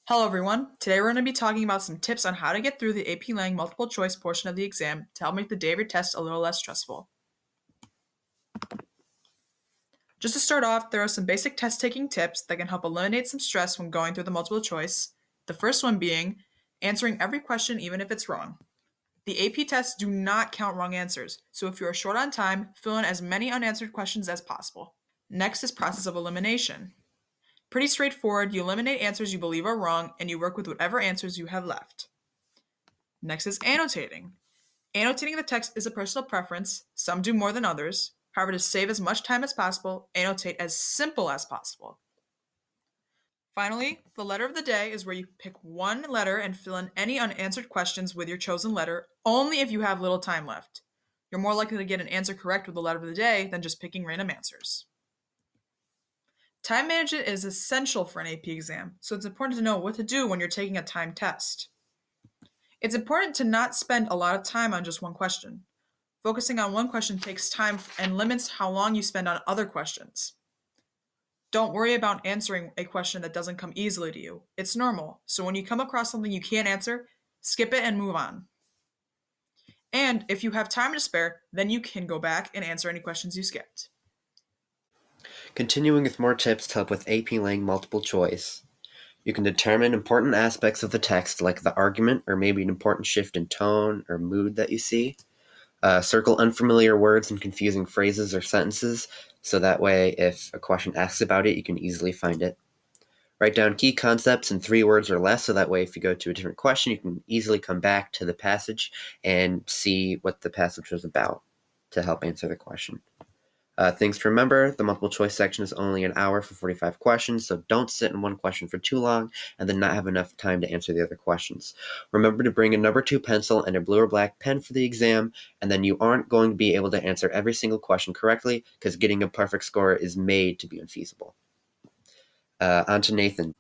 Hello everyone. Today we're going to be talking about some tips on how to get through the AP Lang multiple choice portion of the exam to help make the day of your test a little less stressful. Just to start off, there are some basic test taking tips that can help eliminate some stress when going through the multiple choice. The first one being answering every question even if it's wrong. The AP tests do not count wrong answers, so if you are short on time, fill in as many unanswered questions as possible. Next is process of elimination. Pretty straightforward, you eliminate answers you believe are wrong and you work with whatever answers you have left. Next is annotating. Annotating the text is a personal preference. Some do more than others. However, to save as much time as possible, annotate as simple as possible. Finally, the letter of the day is where you pick one letter and fill in any unanswered questions with your chosen letter, only if you have little time left. You're more likely to get an answer correct with the letter of the day than just picking random answers. Time management is essential for an AP exam, so it's important to know what to do when you're taking a timed test. It's important to not spend a lot of time on just one question. Focusing on one question takes time and limits how long you spend on other questions. Don't worry about answering a question that doesn't come easily to you. It's normal, so when you come across something you can't answer, skip it and move on. And if you have time to spare, then you can go back and answer any questions you skipped. Continuing with more tips to help with AP Lang multiple choice. You can determine important aspects of the text like the argument or maybe an important shift in tone or mood that you see. Circle unfamiliar words and confusing phrases or sentences so that way if a question asks about it, you can easily find it. Write down key concepts in 3 words or less so that way if you go to a different question, you can easily come back to the passage and see what the passage was about to help answer the question. Things to remember, the multiple choice section is only an hour for 45 questions, so don't sit in one question for too long and then not have enough time to answer the other questions. Remember to bring a number 2 pencil and a blue or black pen for the exam, and then you aren't going to be able to answer every single question correctly because getting a perfect score is made to be unfeasible. On to Nathan.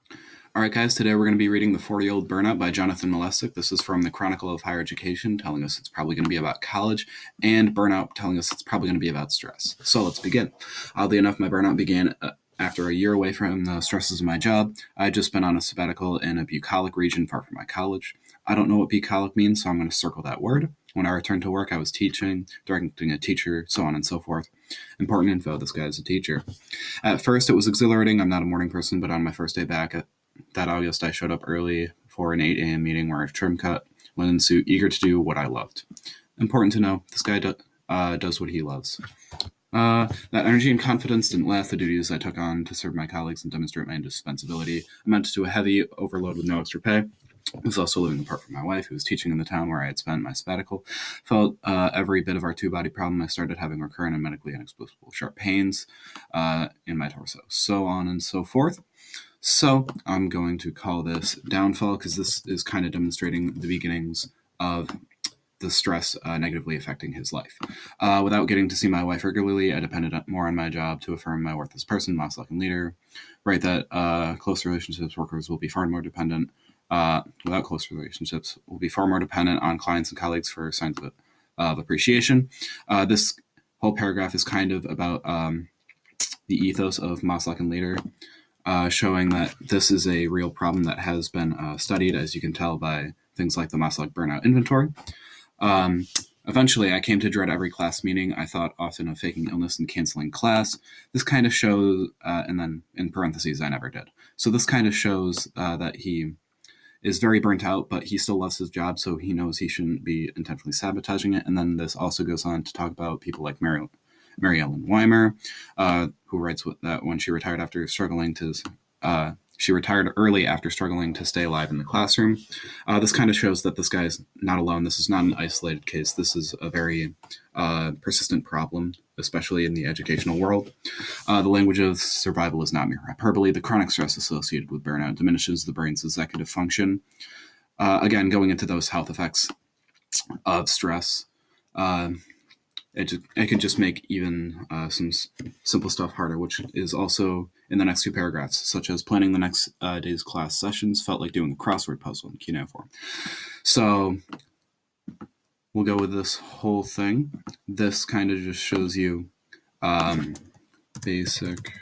All right, guys, today we're going to be reading The 40-Year-Old Burnout by Jonathan Malesic. This is from the Chronicle of Higher Education, telling us it's probably going to be about college, and Burnout telling us it's probably going to be about stress. So let's begin. Oddly enough, my burnout began after a year away from the stresses of my job. I had just been on a sabbatical in a bucolic region far from my college. I don't know what bucolic means, so I'm going to circle that word. When I returned to work, I was teaching, directing a teacher, so on and so forth. Important info, this guy is a teacher. At first, it was exhilarating. I'm not a morning person, but on my first day back that August, I showed up early for an 8 a.m. meeting where I trim cut, linen suit, eager to do what I loved. Important to know, this guy does what he loves. That energy and confidence didn't last the duties I took on to serve my colleagues and demonstrate my indispensability. I meant to a heavy overload with no extra pay. I was also living apart from my wife, who was teaching in the town where I had spent my sabbatical. Felt every bit of our 2-body problem. I started having recurrent and medically inexplicable sharp pains in my torso, so on and so forth. So I'm going to call this downfall because this is kind of demonstrating the beginnings of the stress negatively affecting his life. Without getting to see my wife regularly, I depended more on my job to affirm my worth as person, Maslach and leader. Right, that close relationships workers will be far more dependent. Without close relationships, will be far more dependent on clients and colleagues for signs of appreciation. This whole paragraph is kind of about the ethos of Maslach and leader. Showing that this is a real problem that has been studied, as you can tell by things like the Maslach Burnout Inventory. Eventually, I came to dread every class meeting. I thought often of faking illness and canceling class. This kind of shows, and then in parentheses, I never did. So this kind of shows that he is very burnt out, but he still loves his job, so he knows he shouldn't be intentionally sabotaging it. And then this also goes on to talk about people like Mary Ellen Weimer, who writes that when she retired she retired early after struggling to stay alive in the classroom. This kind of shows that this guy is not alone. This is not an isolated case. This is a very persistent problem, especially in the educational world. The language of survival is not mere hyperbole. The chronic stress associated with burnout diminishes the brain's executive function. Again, going into those health effects of stress, it can just make even some simple stuff harder, which is also in the next 2 paragraphs, such as planning the next day's class sessions felt like doing a crossword puzzle in cuneiform. So we'll go with this whole thing. This kind of just shows you basic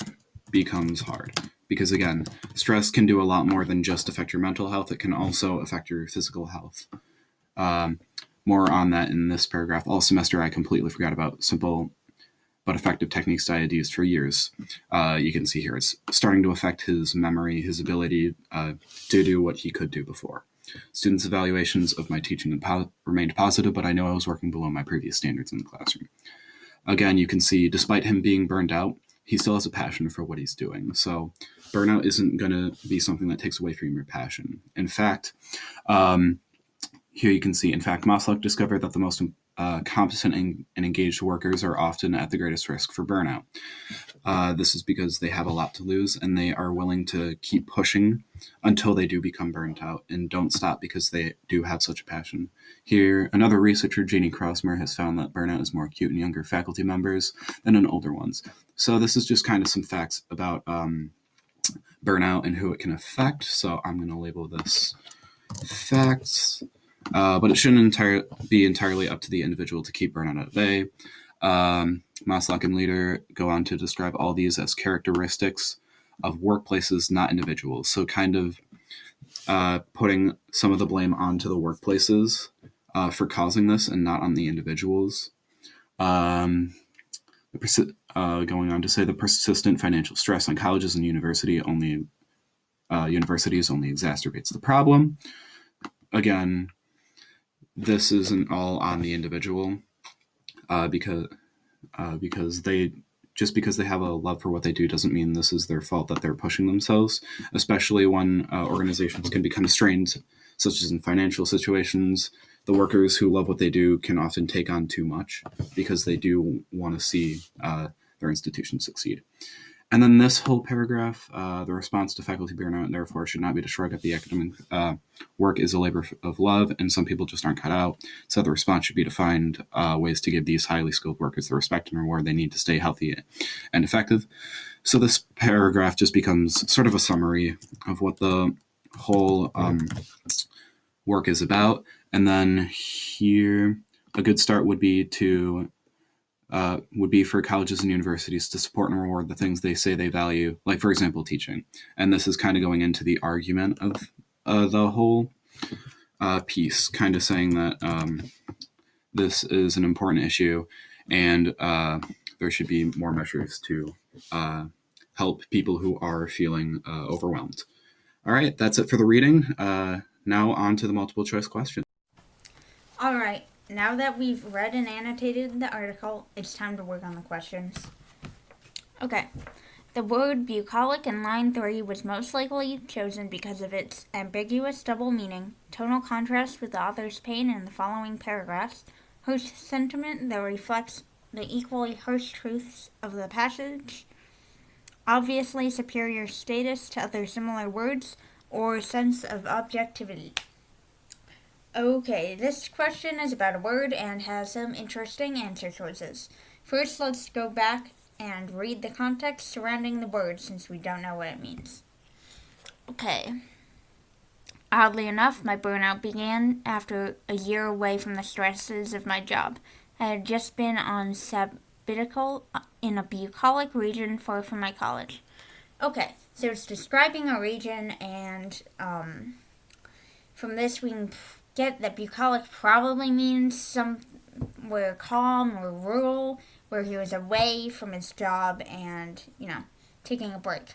becomes hard. because again, stress can do a lot more than just affect your mental health. It can also affect your physical health. More on that in this paragraph. All semester, I completely forgot about simple but effective techniques I had used for years. You can see here it's starting to affect his memory, his ability to do what he could do before. Students' evaluations of my teaching remained positive, but I know I was working below my previous standards in the classroom. Again, you can see, despite him being burned out, he still has a passion for what he's doing. So burnout isn't going to be something that takes away from your passion. In fact, here you can see, in fact, Maslach discovered that the most competent and engaged workers are often at the greatest risk for burnout. This is because they have a lot to lose and they are willing to keep pushing until they do become burnt out and don't stop because they do have such a passion. Here, another researcher, Janie Krausmer, has found that burnout is more acute in younger faculty members than in older ones. So this is just kind of some facts about burnout and who it can affect. So I'm going to label this facts. But it shouldn't be entirely up to the individual to keep burnout at bay. Maslach and Leader go on to describe all these as characteristics of workplaces, not individuals. So kind of putting some of the blame onto the workplaces for causing this and not on the individuals. Going on to say the persistent financial stress on colleges and universities only exacerbates the problem. Again, this isn't all on the individual because they have a love for what they do doesn't mean this is their fault that they're pushing themselves, especially when organizations can become strained, such as in financial situations. The workers who love what they do can often take on too much because they do want to see their institution succeed. And then this whole paragraph, the response to faculty burnout, therefore, should not be to shrug at the academic work is a labor of love, and some people just aren't cut out. So the response should be to find ways to give these highly skilled workers the respect and reward they need to stay healthy and effective. So this paragraph just becomes sort of a summary of what the whole work is about. And then here, a good start would be for colleges and universities to support and reward the things they say they value, like, for example, teaching. And this is kind of going into the argument of the whole piece, kind of saying that this is an important issue and there should be more measures to help people who are feeling overwhelmed. All right, that's it for the reading. Now on to the multiple choice question. All right. Now that we've read and annotated the article, it's time to work on the questions. Okay. The word bucolic in line 3 was most likely chosen because of its ambiguous double meaning, tonal contrast with the author's pain in the following paragraphs, harsh sentiment that reflects the equally harsh truths of the passage, obviously superior status to other similar words, or sense of objectivity. Okay, this question is about a word and has some interesting answer choices. First, let's go back and read the context surrounding the word since we don't know what it means. Okay. Oddly enough, my burnout began after a year away from the stresses of my job. I had just been on sabbatical in a bucolic region far from my college. Okay, so it's describing a region, and from this we can get that bucolic probably means somewhere calm or rural, where he was away from his job and, taking a break.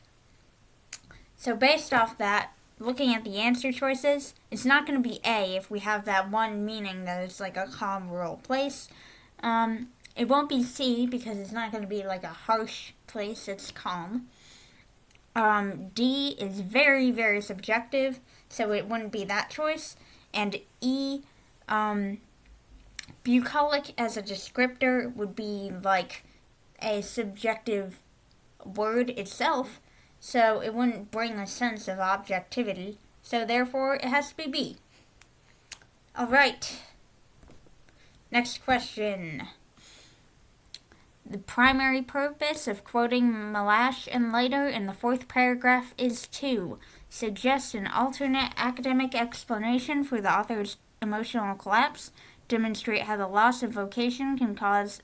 So based off that, looking at the answer choices, it's not going to be A if we have that one meaning that it's like a calm rural place. It won't be C because it's not going to be like a harsh place, it's calm. D is very, very subjective, so it wouldn't be that choice. And E, bucolic as a descriptor would be like a subjective word itself, so it wouldn't bring a sense of objectivity, so therefore it has to be B. Alright, next question. The primary purpose of quoting Malash and Leiter in the 4th paragraph is to suggest an alternate academic explanation for the author's emotional collapse, demonstrate how the loss of vocation can cause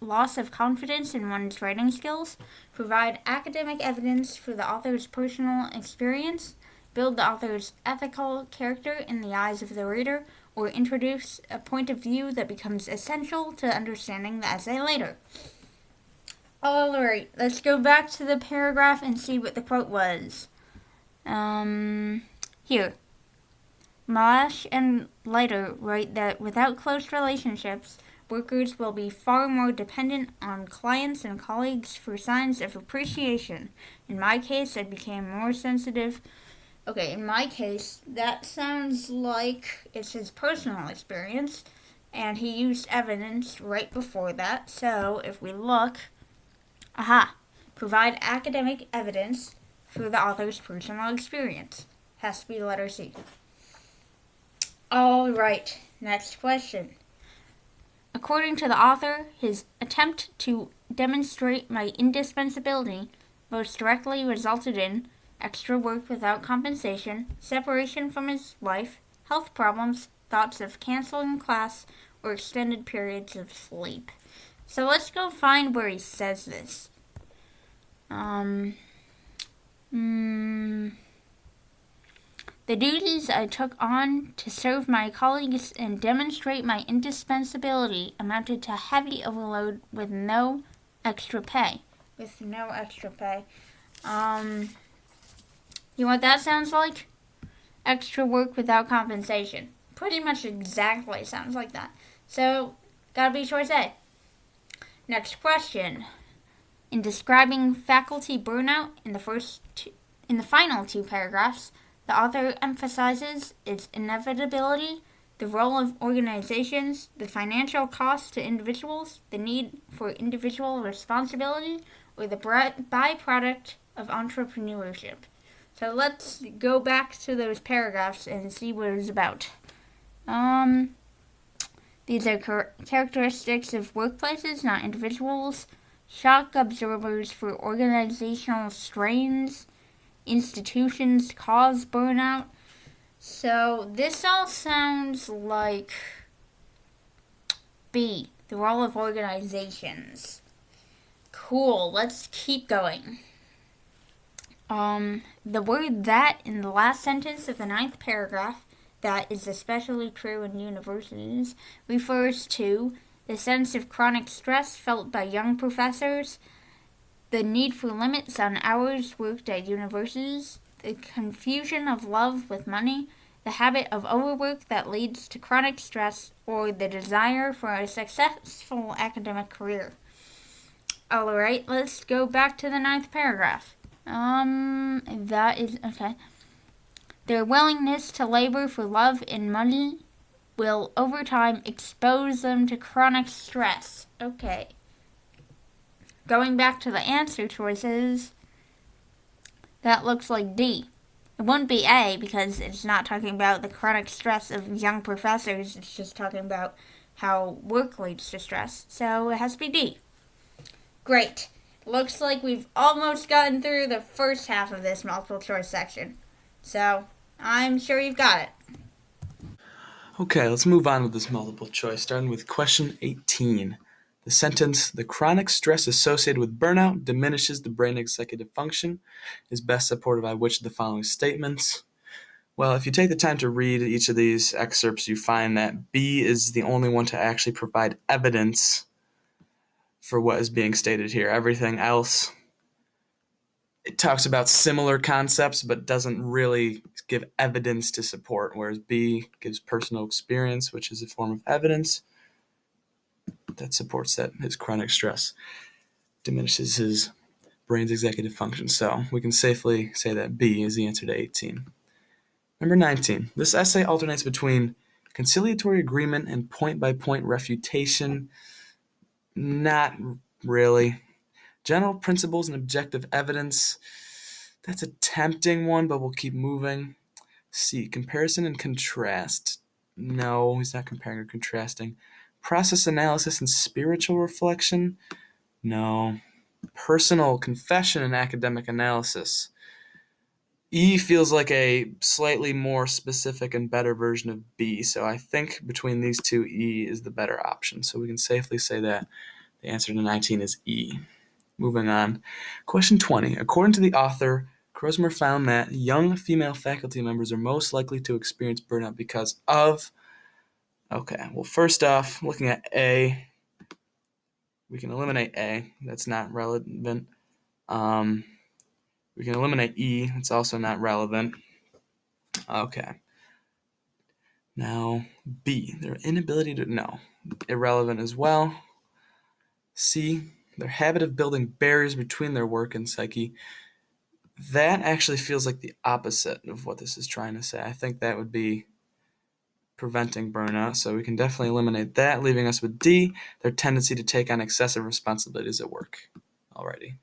loss of confidence in one's writing skills, provide academic evidence for the author's personal experience, build the author's ethical character in the eyes of the reader, or introduce a point of view that becomes essential to understanding the essay later. Alright, let's go back to the paragraph and see what the quote was. Here. Malash and Leiter write that without close relationships, workers will be far more dependent on clients and colleagues for signs of appreciation. In my case, I became more sensitive. Okay, in my case, that sounds like it's his personal experience, and he used evidence right before that. So if we look, provide academic evidence for the author's personal experience. Has to be letter C. Alright, next question. According to the author, his attempt to demonstrate my indispensability most directly resulted in extra work without compensation, separation from his wife, health problems, thoughts of canceling class, or extended periods of sleep. So let's go find where he says this. The duties I took on to serve my colleagues and demonstrate my indispensability amounted to heavy overload with no extra pay. You know what that sounds like? Extra work without compensation. Pretty much exactly sounds like that. So, gotta be choice A. Next question. In describing faculty burnout in the final two paragraphs, the author emphasizes its inevitability, the role of organizations, the financial cost to individuals, the need for individual responsibility, or the byproduct of entrepreneurship. So let's go back to those paragraphs and see what it's about. These are characteristics of workplaces, not individuals. Shock absorbers for organizational strains. Institutions cause burnout. So this all sounds like B, the role of organizations. Cool, let's keep going. The word that in the last sentence of the 9th paragraph, that is especially true in universities, refers to the sense of chronic stress felt by young professors, the need for limits on hours worked at universities, the confusion of love with money, the habit of overwork that leads to chronic stress, or the desire for a successful academic career. Alright, let's go back to the 9th paragraph. That is, okay. Their willingness to labor for love and money will over time expose them to chronic stress. Okay. Going back to the answer choices, that looks like D. It wouldn't be A because it's not talking about the chronic stress of young professors. It's just talking about how work leads to stress. So it has to be D. Great. Looks like we've almost gotten through the first half of this multiple choice section. So I'm sure you've got it. Okay, let's move on with this multiple choice, starting with question 18. The sentence, the chronic stress associated with burnout diminishes the brain executive function, is best supported by which of the following statements? Well, if you take the time to read each of these excerpts, you find that B is the only one to actually provide evidence for what is being stated here. Everything else, it talks about similar concepts, but doesn't really give evidence to support, whereas B gives personal experience, which is a form of evidence that supports that his chronic stress diminishes his brain's executive function. So we can safely say that B is the answer to 18. Number 19. This essay alternates between conciliatory agreement and point-by-point refutation. Not really. General principles and objective evidence. That's a tempting one, but we'll keep moving. C. Comparison and contrast. No, he's not comparing or contrasting. Process analysis and spiritual reflection. No. Personal confession and academic analysis. E feels like a slightly more specific and better version of B, so I think between these two, E is the better option. So we can safely say that The answer to 19 is E. Moving on. Question 20. According to the author, Krosmer found that young female faculty members are most likely to experience burnout because of... Okay, well, first off, looking at A, we can eliminate A. That's not relevant. We can eliminate E. It's also not relevant. Okay. Now, B, their inability to... No, irrelevant as well. C, their habit of building barriers between their work and psyche. That actually feels like the opposite of what this is trying to say. I think that would be preventing burnout, so we can definitely eliminate that, leaving us with D, their tendency to take on excessive responsibilities at work. Alrighty.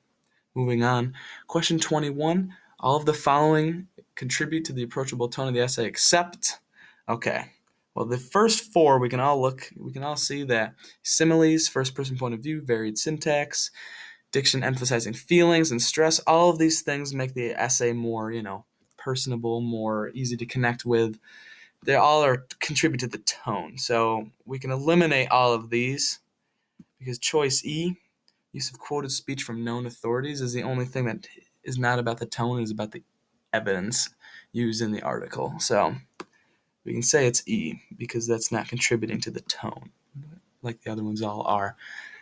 Moving on. Question 21. All of the following contribute to the approachable tone of the essay except... Okay. Well, the first four, we can all see that similes, first-person point of view, varied syntax, diction emphasizing feelings and stress, all of these things make the essay more, personable, more easy to connect with. They all contribute to the tone. So we can eliminate all of these because choice E, use of quoted speech from known authorities, is the only thing that is not about the tone, it is about the evidence used in the article. So we can say it's E because that's not contributing to the tone like the other ones all are.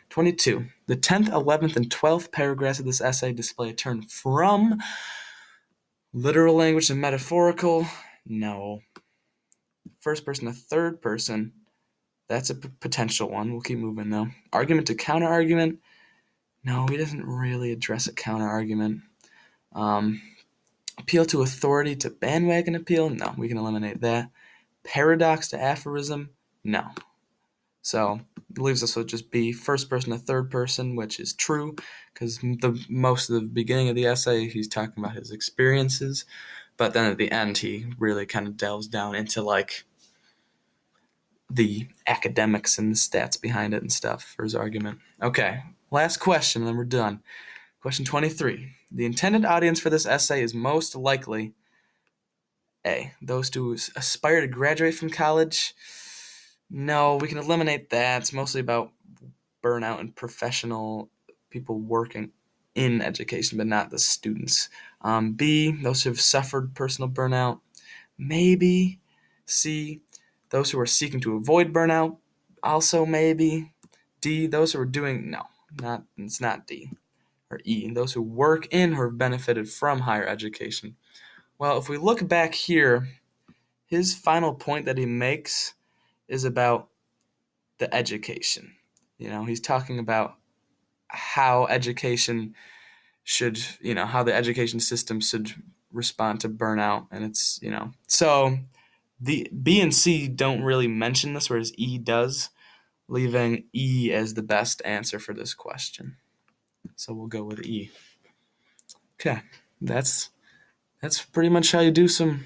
22. The 10th, 11th, and 12th paragraphs of this essay display a turn from literal language to metaphorical. No. First person to third person. That's a potential one. We'll keep moving though. Argument to counter argument. No, he doesn't really address a counter argument. Appeal to authority to bandwagon appeal. No, we can eliminate that. Paradox to aphorism. No. So it leaves us with just B, first person to third person, which is true because most of the beginning of the essay he's talking about his experiences, but then at the end he really kind of delves down into like the academics and the stats behind it and stuff for his argument. Okay, last question, and then we're done. Question 23. The intended audience for this essay is most likely A, those who aspire to graduate from college. No, we can eliminate that. It's mostly about burnout and professional people working in education, but not the students. B, those who have suffered personal burnout. Maybe. C, those who are seeking to avoid burnout. Also maybe. D, those who are doing... No, it's not D. Or E, those who work in or have benefited from higher education. Well, if we look back here, his final point that he makes is about the education. He's talking about how education should, how the education system should respond to burnout. And it's, so the B and C don't really mention this, whereas E does, leaving E as the best answer for this question. So we'll go with E. Okay, that's pretty much how you do some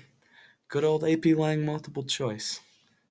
good old AP Lang multiple choice.